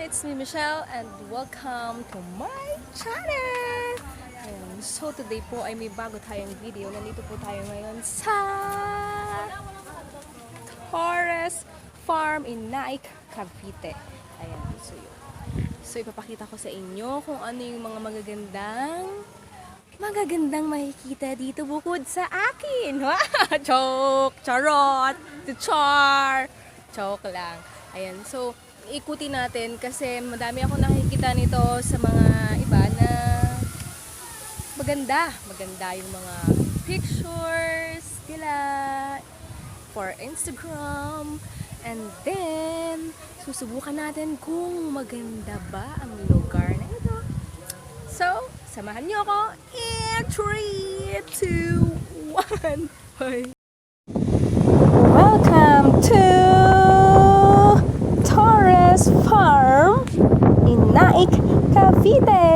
It's me Michelle and welcome to my channel! Ayan, so today po ay may bago tayong video. Nandito po tayo ngayon sa Torres Farm in Naic, Cavite. Ayan, so ipapakita ko sa inyo kung ano yung mga magagandang makikita dito bukod sa akin. Joke! Charot! Joke lang. Ayan, so ikutin natin kasi madami ako nakikita nito sa mga iba na maganda yung mga pictures nila for Instagram, and then susubukan natin kung maganda ba ang lugar na ito. So samahan niyo ako in 3, 2, 1. Bye. Welcome to Torres Farm in Naic, Cavite.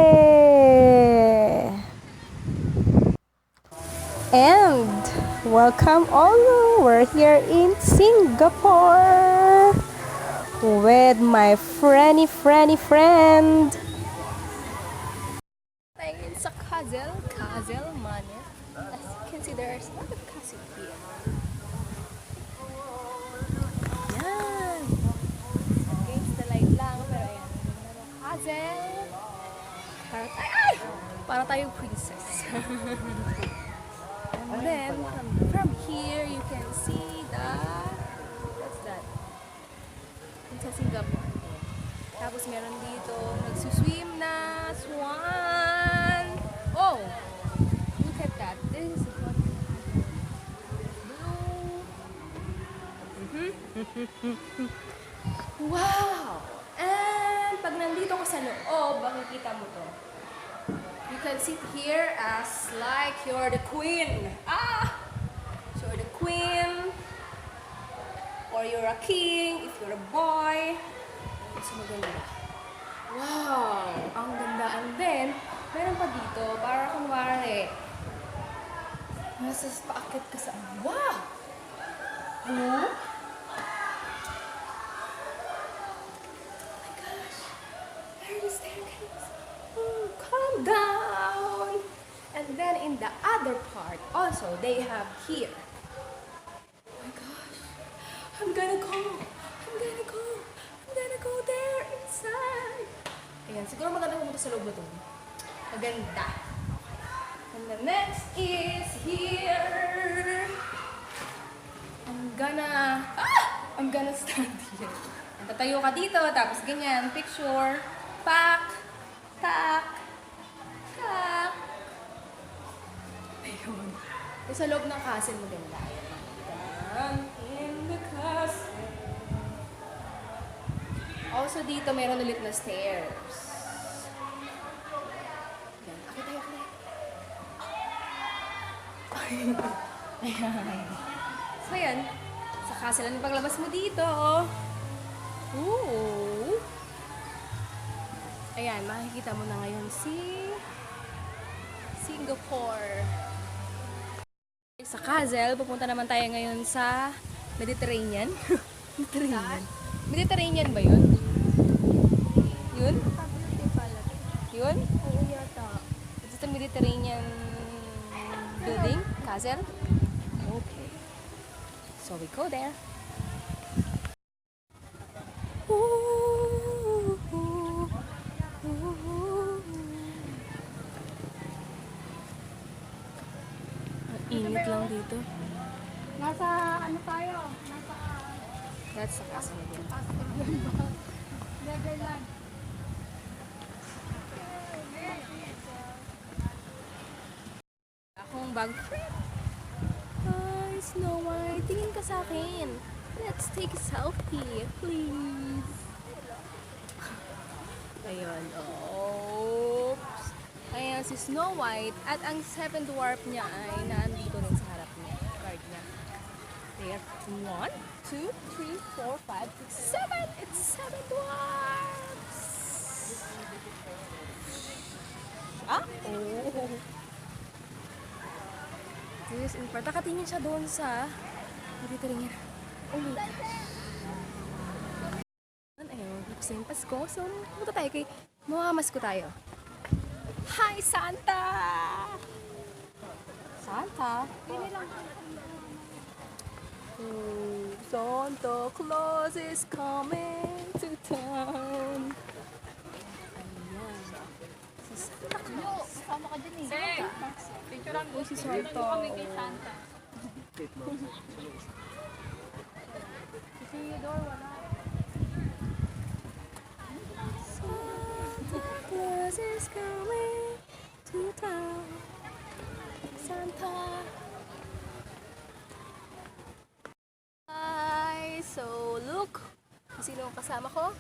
And welcome all. We're here in Singapore with my friend. Tayo sa Castle Manor. As you can see, there's a lot of castle here. Yan. Against the light lang, pero ayan. Castle. Para tayong princess. And then, from here, you can see what's that? It's sa Singapore. Tapos meron dito, nagsuswim na swan. Oh! Look at that. This is blue. Wow! And pag nandito ko sa loob, makikita mo to. You can sit here as like you're the queen. So you're the queen, or you're a king if you're a boy. Mas maganda. Wow! Ang ganda. And then, meron pa dito, para kunwari, nasa paakit ka sa, wow! Oh my gosh! There's the staircase. Oh, calm down! And then in the other part, also, they have here. Oh my gosh! I'm gonna go there inside. Ayan, siguro maganda pumunta sa loob na to. Maganda. And the next is here. I'm gonna stand here. And tatayo ka dito, tapos ganyan, picture, pak, tak. Ayun. Sa loob ng castle maganda. Ayan, in the castle. Also dito, meron ulit na stairs. Ayan, akit tayo. Ayan. So ayan, sa castle, ang paglabas mo dito, oh. Ooh. Ayan, makikita mo na ngayon si Singapore. Sa castle, pupunta naman tayo ngayon sa Mediterranean. Mediterranean ba yun? Yun? Yun? Oo yata. Is it a Mediterranean building? Castle? Okay. So we go there. Init lang dito. Nasa ano tayo? That's the castle again. Netherlands. Akong bag trip. Hi, Snow White. Tingin ka sa akin. Let's take a selfie, please. Ayun. Oops. Ayan si Snow White. At ang 7 dwarf niya ay naandito rin sa harap niya. Guard niya. There. 1, 2, 3, 4, 5, 6, 7. It's 7 dwarfs. Oh. This in part. Nakatingin siya doon sa Mediterranean. Oh my gosh. Ayun. kasi yung Pasko. So, punta tayo kay Mamamasko tayo. Hi, Santa! Santa? Pili lang. Oh, Santa Claus is coming to town. Ayan. Si Santa Claus. Kasama ka dyan eh. Picture lang. Si Santa. Kami kay Santa. Si Theodore, wala. Santa Claus is coming to town. Santa. Hi! So, look. Sino ang kasama ko?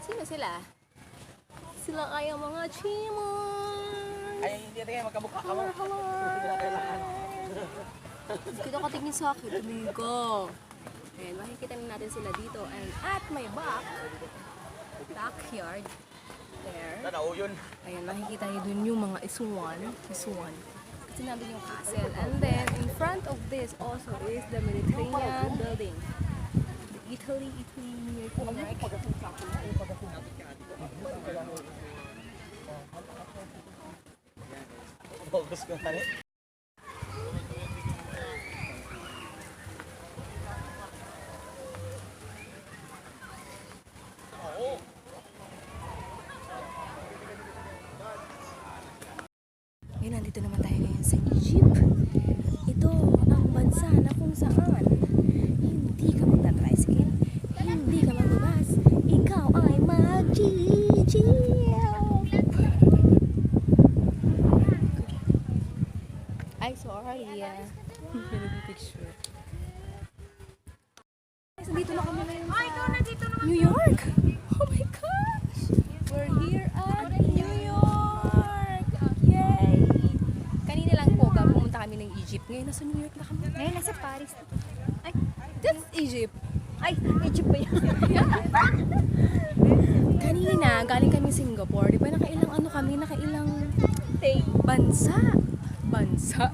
Sino sila? Sila ay ang mga chimon. Ay, hindi rin magkamukha ka mo. Hello, hello. Kita katingin sa akin, amigo. Ayan, makikita na natin sila dito. And at my backyard, there. Tanaw yun. Ayan, makikita niyo dun yung mga isuan. Kasi nandun yung castle. And then, in front of this also is the Mediterranean building. The Italy near Naic. Focus ko na rin. Ngayon, nandito naman tayo ngayon sa Egypt. Ito ang bansa na kung saan hindi ka magta-tricycle, hindi ka magbabas, ikaw ay mag-jeep. Ay, sorry. Picture. Nandito na kami ngayon sa New York. Oh my gosh! We're here at New York! Yay! Kanina lang po, pumunta kami ng Egypt. Ngayon nasa New York na kami. Ngayon, nasa Paris. Ay, that's Egypt. Ay, Egypt ba yan? Kanina, galing kami Singapore. Di ba nakailang ano kami? Nakailang bansa. Bansa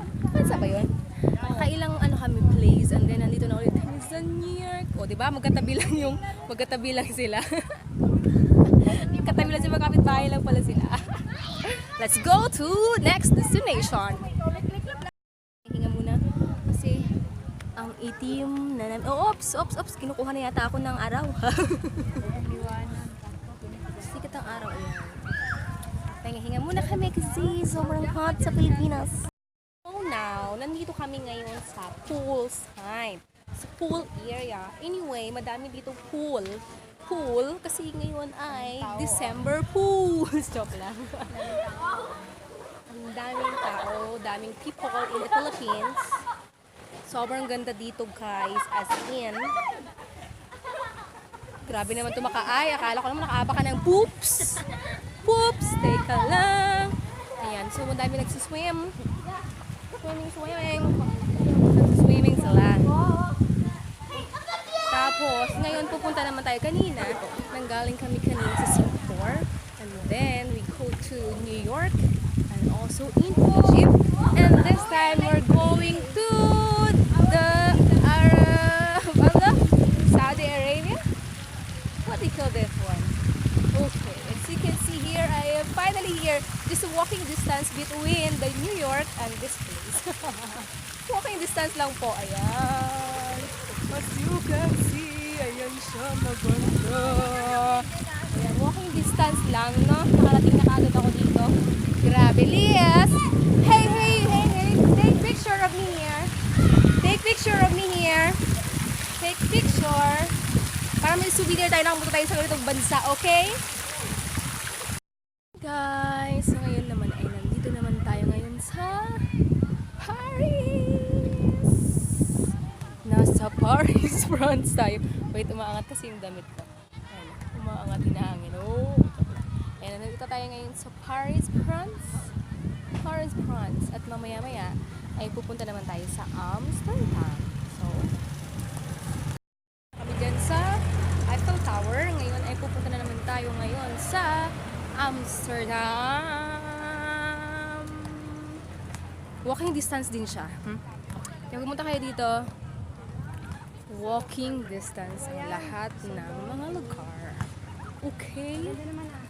ba yun? Nakailang ano kami place. And then nandito na ulit kami sa New York. O, di ba? Magkatabi lang sila. Magkatabi lang sila, magkapit-bahay lang pala sila. Let's go to next destination. Hinga muna. Kasi ang itim na namin. Oh, ops. Kinukuha na yata ako ng araw. Sikat ang araw. Ayan. Hinga muna kami kasi sobrang hot sa Pilipinas. So now, nandito kami ngayon sa poolside. Sa pool area. Anyway, madami dito pool. Kasi ngayon ay December pools. Joke lang. Ang daming tao, daming people in the Philippines. Sobrang ganda dito guys, as in. Grabe naman tumakaay. Akala ko naman nakaaba ka ng poops. Teka lang. Ayan, so madami nagsiswim. Nagsiswimming sila. Tapos, ngayon pupunta naman tayo kanina. Nanggaling kami kanina sa Singapore. And then, we go to New York. And also in Egypt. And this time, we're going to the Saudi Arabia? What do you call this one? Okay, as you can see here, I am finally here. Just a walking distance between the New York and this place. Walking distance lang po. Ayan. As you can see, ayan siya maganda. Ayan, walking distance lang, no? Nakarating na kaagad ako dito. Grabe, Lias! Hey! Take picture of me here. Take picture. Para may souvenir tayo, nakapunta tayo sa ganitong bansa, okay? Guys, so ngayon naman ay nandito naman tayo ngayon sa Paris. Nasa Paris France tayo. Wait, umaangat kasi yung damit ko. Ayan, umaangat yung hangin. Oh. Ayan, nandito tayo ngayon sa Paris France. At mamaya-maya ay pupunta naman tayo sa Amsterdam. So, kami dyan sa Eiffel Tower. Ngayon ay pupunta na naman tayo ngayon sa Amsterdam. Walking distance din siya. Kaya pumunta kayo dito, walking distance ang lahat ng mga lugar. Okay. Ganda naman ah.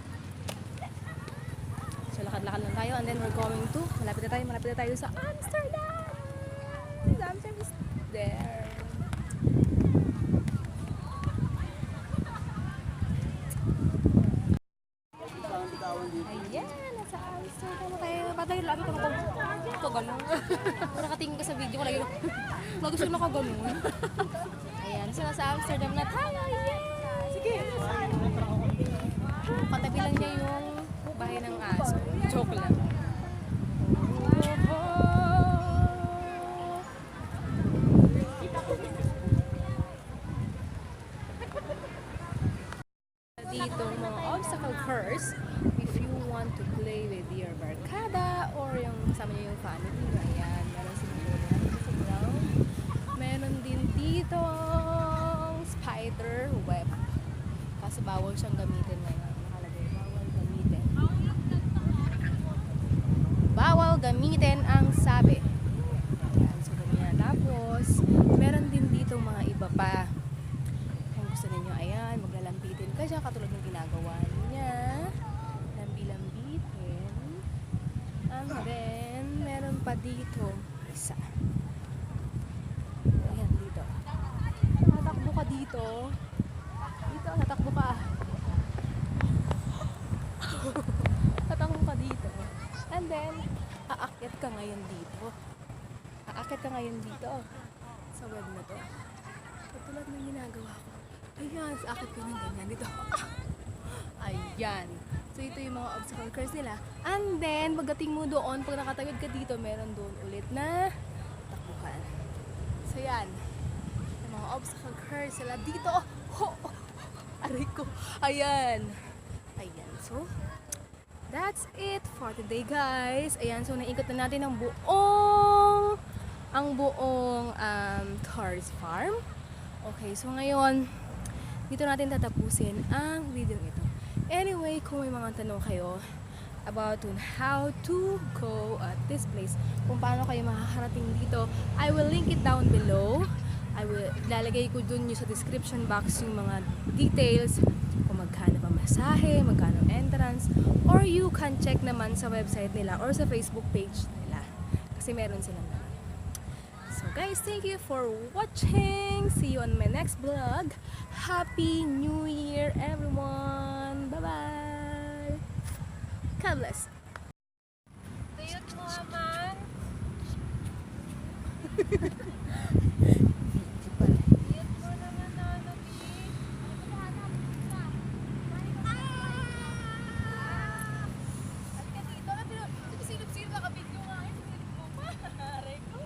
So, lakad-lakad lang tayo and then we're going to, malapit na tayo sa Amsterdam! Amsterdam is there. Ayan, nasa Amsterdam na tayo. Patay, lagi ko nakaganon. Nakatingin ka sa video ko, lagi ko nakaganon. Ayan, so nasa Amsterdam na tayo. Yeah! Sige! Katabi lang niya yung bahay ng aso. Joke lang. Dito mga obstacle course if you want to play with your barkada or yung kasama niyo yung family. Ayan, meron siguro yan sa ground. Meron din dito spider web. Kasi bawal siyang gamitin ngayon. Nakalagay, bawal gamitin. Bawal gamitin ang sabi. Ayan, so ganyan. Tapos, meron din dito mga iba pa. Kung gusto ninyo, ayan, maglalambitin ka siya katulad ng ginagawa niya. Lambi-lambitin. And then, meron pa dito. Isa. Ayan, dito. Tatakbo ka dito. Dito, tatakbo ka. Tatakbo ka dito. And then, aakyat ka ngayon dito. Aakyat ka ngayon dito. Sa web na to. Katulad ng ginagawa ko. Ayan, aakyat ka ng ganyan dito. Ayan. So, ito yung mga obstacle course nila. And then, pagdating mo doon, pag nakatawid ka dito, meron doon ulit na takbuhan. So, yan. Yung mga obstacle course sila dito. Aray ko. Ayan. Ayan. So, that's it for today, guys. Ayan. So, naikot na natin ang buong Torres Farm. Okay. So, ngayon, dito natin tatapusin ang video ito. Anyway, kung may mga tanong kayo about how to go at this place, kung paano kayo makakarating dito, I will link it down below. Ilalagay ko dun yung sa description box yung mga details kung magkano pa masahe, magkano entrance, or you can check naman sa website nila or sa Facebook page nila kasi meron silang. So guys, thank you for watching. See you on my next vlog. Happy New Year, everyone. Bye-bye. God bless. Tuyot mo naman. Tuyot mo naman na ano, Halika dito. Silip-silip ka kabidyo nga. Silip mo pa. Aray ko.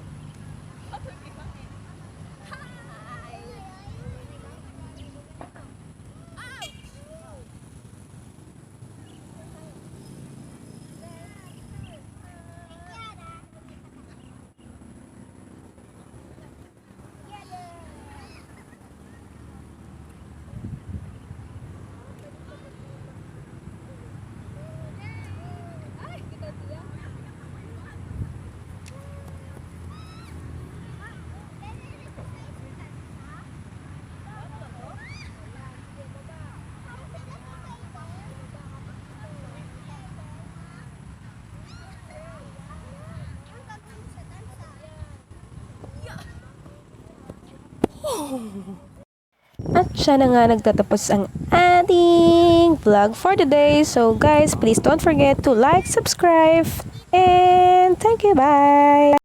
At siya na nga nagtatapos ang ating vlog for today. So guys, please don't forget to like, subscribe, and thank you, bye!